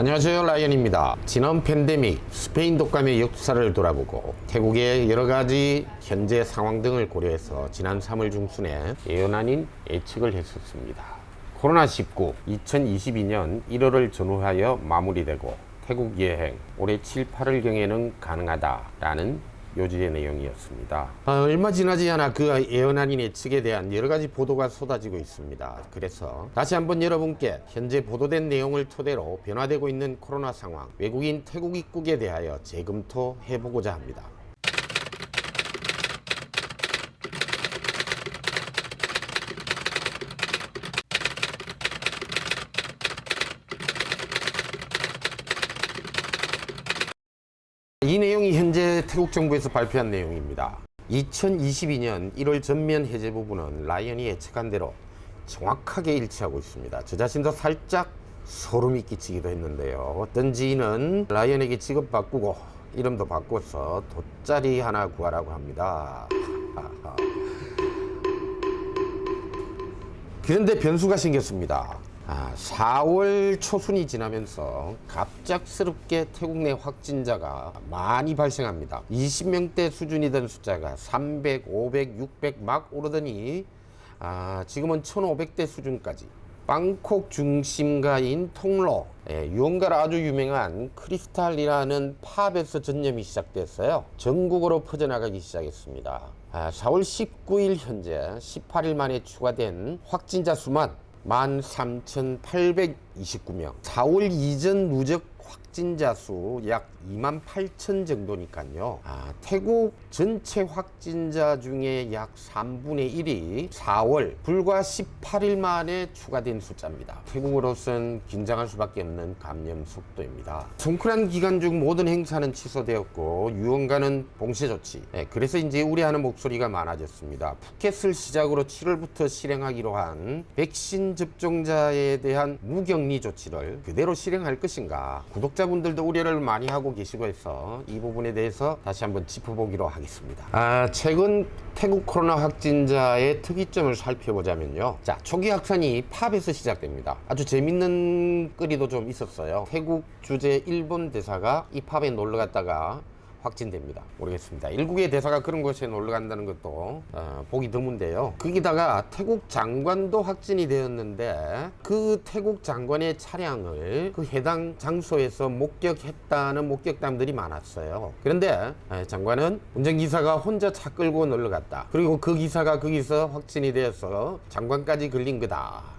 안녕하세요, 라이언입니다. 지난 팬데믹 스페인 독감의 역사를 돌아보고 태국의 여러가지 현재 상황 등을 고려해서 지난 3월 중순에 예언 아닌 예측을 했었습니다. 코로나19 2022년 1월을 전후하여 마무리되고 태국 여행 올해 7, 8월경에는 가능하다라는 요지의 내용이었습니다. 얼마 지나지 않아 그 예언 아닌 예측에 대한 여러가지 보도가 쏟아지고 있습니다. 그래서 다시 한번 여러분께 현재 보도된 내용을 토대로 변화되고 있는 코로나 상황, 외국인 태국 입국에 대하여 재검토해보고자 합니다. 이 내용이 현재 태국 정부에서 발표한 내용입니다. 2022년 1월 전면 해제 부분은 라이언이 예측한 대로 정확하게 일치하고 있습니다. 저 자신도 살짝 소름이 끼치기도 했는데요. 어떤 지인은 라이언에게 직업 바꾸고 이름도 바꿔서 돗자리 하나 구하라고 합니다. 그런데 변수가 생겼습니다. 4월 초순이 지나면서 갑작스럽게 태국 내 확진자가 많이 발생합니다. 20명대 수준이던 숫자가 300, 500, 600 막 오르더니 지금은 1500대 수준까지. 방콕 중심가인 통로, 유흥가로 아주 유명한 크리스탈이라는 팝에서 전염이 시작됐어요. 전국으로 퍼져나가기 시작했습니다. 4월 19일 현재 18일 만에 추가된 확진자 수만 13,829명. 4월 이전 누적 확진자 수 약 28,000 정도니까요. 태국 전체 확진자 중에 약 3분의 1이 4월 불과 18일 만에 추가된 숫자입니다. 태국으로선 긴장할 수밖에 없는 감염 속도입니다. 송크란 기간 중 모든 행사는 취소되었고 유흥가는 봉쇄 조치. 그래서 이제 우려하는 목소리가 많아졌습니다. 푸켓을 시작으로 7월부터 실행하기로 한 백신 접종자에 대한 무격리 조치를 그대로 실행할 것인가. 구독자분들도 우려를 많이 하고 계시고 해서 이 부분에 대해서 다시 한번 짚어보기로 하겠습니다. 최근 태국 코로나 확진자의 특이점을 살펴보자면요. 초기 확산이 팝에서 시작됩니다. 아주 재밌는 거리도 좀 있었어요. 태국 주재 일본 대사가 이 팝에 놀러 갔다가 확진됩니다. 모르겠습니다. 일국의 대사가 그런 곳에 놀러 간다는 것도 보기 드문데요. 거기다가 태국 장관도 확진이 되었는데 그 태국 장관의 차량을 그 해당 장소에서 목격했다는 목격담들이 많았어요. 그런데 장관은 운전기사가 혼자 차 끌고 놀러 갔다. 그리고 그 기사가 거기서 확진이 되어서 장관까지 걸린 거다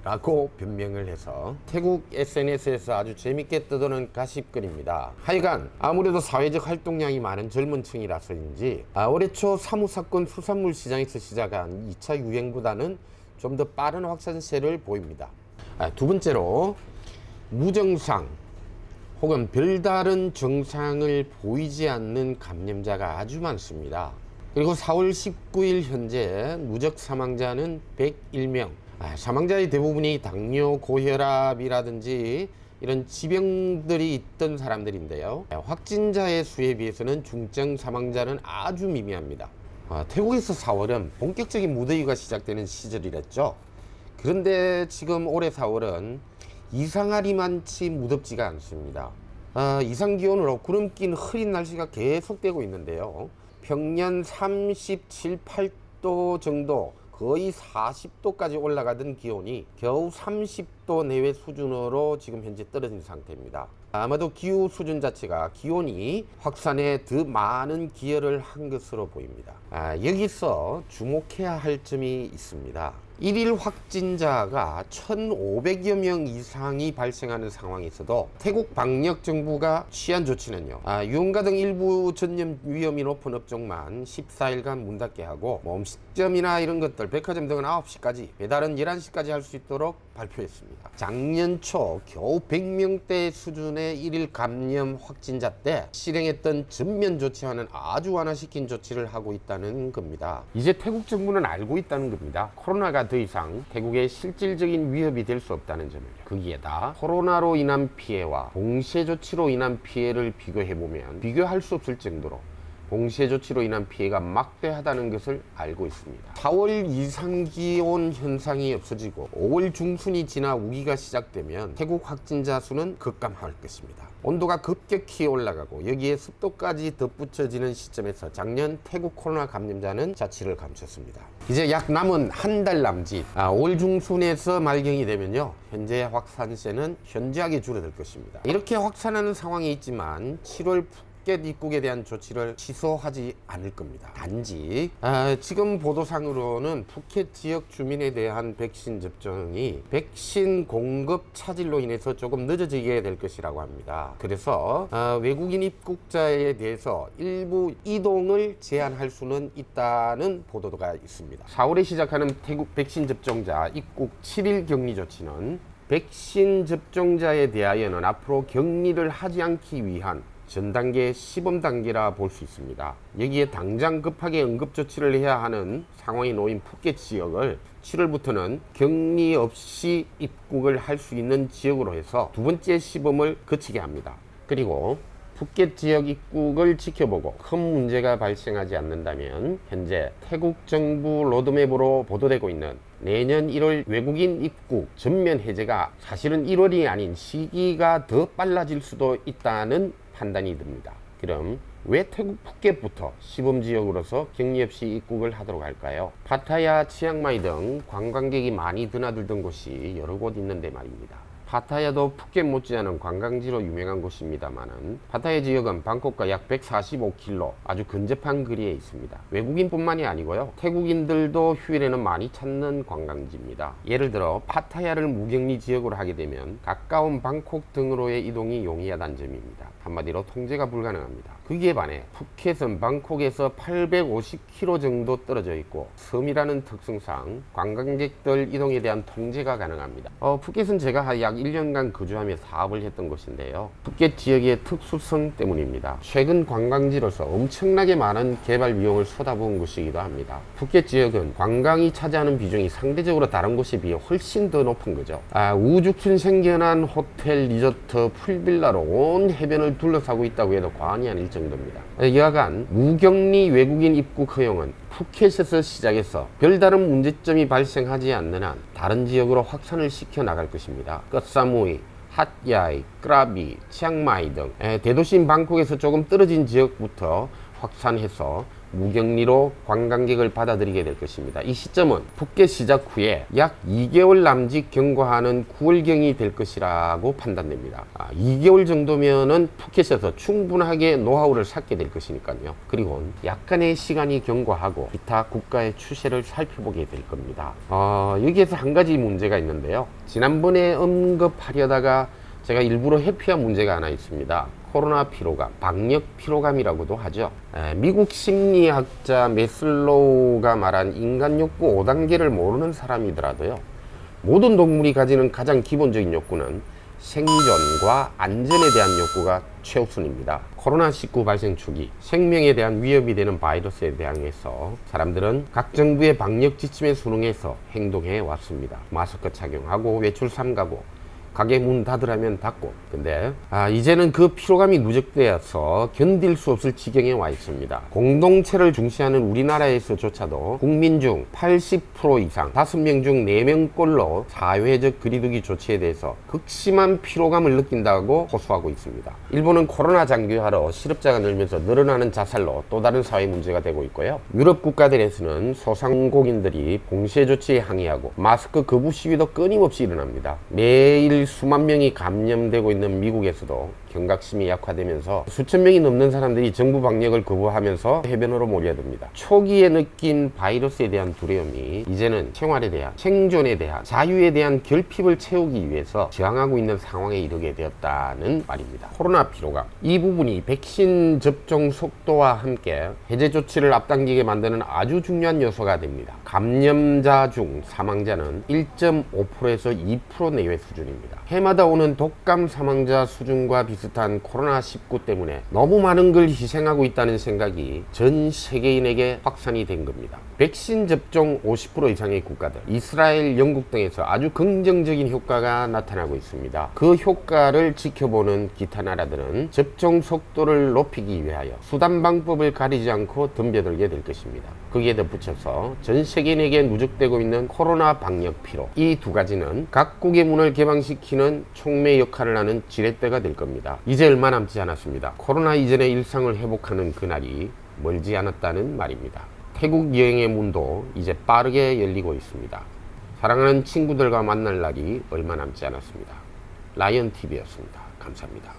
라고 변명을 해서 태국 SNS에서 아주 재밌게 떠도는 가십글입니다. 하여간 아무래도 사회적 활동량이 많은 젊은 층이라서인지 올해 초 사무사건 수산물 시장에서 시작한 2차 유행보다는 좀 더 빠른 확산세를 보입니다. 두 번째로 무증상 혹은 별다른 증상을 보이지 않는 감염자가 아주 많습니다. 그리고 4월 19일 현재 누적 사망자는 101명. 사망자의 대부분이 당뇨, 고혈압이라든지 이런 지병들이 있던 사람들인데요. 확진자의 수에 비해서는 중증 사망자는 아주 미미합니다. 태국에서 4월은 본격적인 무더위가 시작되는 시절이랬죠. 그런데 지금 올해 4월은 이상하리만치 무덥지가 않습니다. 이상기온으로 구름 낀 흐린 날씨가 계속되고 있는데요. 평년 37, 8도 정도, 거의 40도까지 올라가던 기온이 겨우 30도 내외 수준으로 지금 현재 떨어진 상태입니다. 아마도 기후 수준 자체가 기온이 확산에 더 많은 기여를 한 것으로 보입니다. 여기서 주목해야 할 점이 있습니다. 1일 확진자가 1,500여 명 이상이 발생하는 상황에서도 태국 방역 정부가 취한 조치는요. 유흥가 등 일부 전염 위험이 높은 업종만 14일간 문 닫게 하고 음식점이나 이런 것들, 백화점 등은 9시까지, 배달은 11시까지 할 수 있도록 발표했습니다. 작년 초 겨우 100명대 수준의 1일 감염 확진자 때 실행했던 전면 조치와는 아주 완화시킨 조치를 하고 있다는 겁니다. 이제 태국 정부는 알고 있다는 겁니다. 코로나가 더 이상 태국의 실질적인 위협이 될 수 없다는 점을요. 거기에다 코로나로 인한 피해와 봉쇄 조치로 인한 피해를 비교해보면 비교할 수 없을 정도로 봉쇄 조치로 인한 피해가 막대하다는 것을 알고 있습니다. 4월 이상기온 현상이 없어지고 5월 중순이 지나 우기가 시작되면 태국 확진자 수는 급감할 것입니다. 온도가 급격히 올라가고 여기에 습도까지 덧붙여지는 시점에서 작년 태국 코로나 감염자는 자취를 감췄습니다. 이제 약 남은 한 달 남짓 5월 중순에서 말경이 되면요, 현재 확산세는 현저하게 줄어들 것입니다. 이렇게 확산하는 상황이 있지만 7월 푸켓 입국에 대한 조치를 취소하지 않을 겁니다. 단지 지금 보도상으로는 푸켓 지역 주민에 대한 백신 접종이 백신 공급 차질로 인해서 조금 늦어지게 될 것이라고 합니다. 그래서 외국인 입국자에 대해서 일부 이동을 제한할 수는 있다는 보도가 있습니다. 4월에 시작하는 태국 백신 접종자 입국 7일 격리 조치는 백신 접종자에 대하여는 앞으로 격리를 하지 않기 위한 전 단계 시범 단계라 볼 수 있습니다. 여기에 당장 급하게 응급 조치를 해야 하는 상황이 놓인 푸켓 지역을 7월부터는 격리 없이 입국을 할 수 있는 지역으로 해서 두 번째 시범을 거치게 합니다. 그리고 푸켓 지역 입국을 지켜보고 큰 문제가 발생하지 않는다면 현재 태국 정부 로드맵으로 보도되고 있는 내년 1월 외국인 입국 전면 해제가 사실은 1월이 아닌 시기가 더 빨라질 수도 있다는 판단이 듭니다. 그럼 왜 태국 푸켓부터 시범지역으로서 격리 없이 입국을 하도록 할까요? 파타야, 치앙마이 등 관광객이 많이 드나들던 곳이 여러 곳 있는데 말입니다. 파타야도 푸켓 못지않은 관광지로 유명한 곳입니다만은 파타야 지역은 방콕과 약 145km 아주 근접한 거리에 있습니다. 외국인뿐만이 아니고요, 태국인들도 휴일에는 많이 찾는 관광지입니다. 예를 들어 파타야를 무격리 지역으로 하게 되면 가까운 방콕 등으로의 이동이 용이하다는 점입니다. 한마디로 통제가 불가능합니다. 거기에 반해 푸켓은 방콕에서 850km 정도 떨어져 있고 섬이라는 특성상 관광객들 이동에 대한 통제가 가능합니다. 푸켓은 제가 약 1년간 거주하며 사업을 했던 곳인데요, 푸켓 지역의 특수성 때문입니다. 최근 관광지로서 엄청나게 많은 개발 비용을 쏟아부은 곳이기도 합니다. 푸켓 지역은 관광이 차지하는 비중이 상대적으로 다른 곳에 비해 훨씬 더 높은 거죠. 우죽순 생겨난 호텔, 리조트, 풀빌라로 온 해변을 둘러싸고 있다고 해도 과언이 아닐 정도입니다. 여하간 무격리 외국인 입국 허용은 푸켓에서 시작해서 별다른 문제점이 발생하지 않는 한 다른 지역으로 확산을 시켜 나갈 것입니다. 끝사무이, 핫야이, 크라비, 치앙마이 등 대도시인 방콕에서 조금 떨어진 지역부터 확산해서 무격리로 관광객을 받아들이게 될 것입니다. 이 시점은 푸켓 시작 후에 약 2개월 남짓 경과하는 9월경이 될 것이라고 판단됩니다. 2개월 정도면은 푸켓에서 충분하게 노하우를 쌓게 될 것이니까요. 그리고 약간의 시간이 경과하고 기타 국가의 추세를 살펴보게 될 겁니다. 여기에서 한 가지 문제가 있는데요, 지난번에 언급하려다가 제가 일부러 회피한 문제가 하나 있습니다. 코로나 피로감, 방역 피로감이라고도 하죠. 미국 심리학자 메슬로우가 말한 인간 욕구 5단계를 모르는 사람이더라도요, 모든 동물이 가지는 가장 기본적인 욕구는 생존과 안전에 대한 욕구가 최우선입니다. 코로나19 발생 초기 생명에 대한 위협이 되는 바이러스에 대항해서 사람들은 각 정부의 방역 지침에 순응해서 행동해 왔습니다. 마스크 착용하고 외출 삼가고 가게 문 닫으라면 닫고. 근데 이제는 그 피로감이 누적되어서 견딜 수 없을 지경에 와 있습니다. 공동체를 중시하는 우리나라에서조차도 국민 중 80% 이상 5명 중 4명꼴로 사회적 거리두기 조치에 대해서 극심한 피로감을 느낀다고 호소하고 있습니다. 일본은 코로나 장기화로 실업자가 늘면서 늘어나는 자살로 또 다른 사회 문제가 되고 있고요, 유럽 국가들에서는 소상공인들이 봉쇄 조치에 항의하고 마스크 거부 시위도 끊임없이 일어납니다. 매일 수만 명이 감염되고 있는 미국에서도 경각심이 약화되면서 수천 명이 넘는 사람들이 정부 방역을 거부하면서 해변으로 몰려듭니다. 초기에 느낀 바이러스에 대한 두려움이 이제는 생활에 대한, 생존에 대한, 자유에 대한 결핍을 채우기 위해서 저항하고 있는 상황에 이르게 되었다는 말입니다. 코로나 피로감, 이 부분이 백신 접종 속도와 함께 해제 조치를 앞당기게 만드는 아주 중요한 요소가 됩니다. 감염자 중 사망자는 1.5%에서 2% 내외 수준입니다. 해마다 오는 독감 사망자 수준과 비슷한 코로나19 때문에 너무 많은 걸 희생하고 있다는 생각이 전 세계인에게 확산이 된 겁니다. 백신 접종 50% 이상의 국가들, 이스라엘, 영국 등에서 아주 긍정적인 효과가 나타나고 있습니다. 그 효과를 지켜보는 기타 나라들은 접종 속도를 높이기 위하여 수단 방법을 가리지 않고 덤벼들게 될 것입니다. 거기에 덧붙여서 전 세계인에게 누적되고 있는 코로나 방역 피로, 이 두 가지는 각국의 문을 개방시키는 촉매 역할을 하는 지렛대가 될 겁니다. 이제 얼마 남지 않았습니다. 코로나 이전의 일상을 회복하는 그날이 멀지 않았다는 말입니다. 태국 여행의 문도 이제 빠르게 열리고 있습니다. 사랑하는 친구들과 만날 날이 얼마 남지 않았습니다. 라이언TV였습니다. 감사합니다.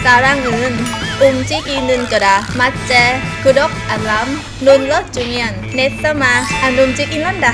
사랑은 움직이는 거라 맞지? 구독, 알람 눌러주면 내 삶아 안 움직인단다.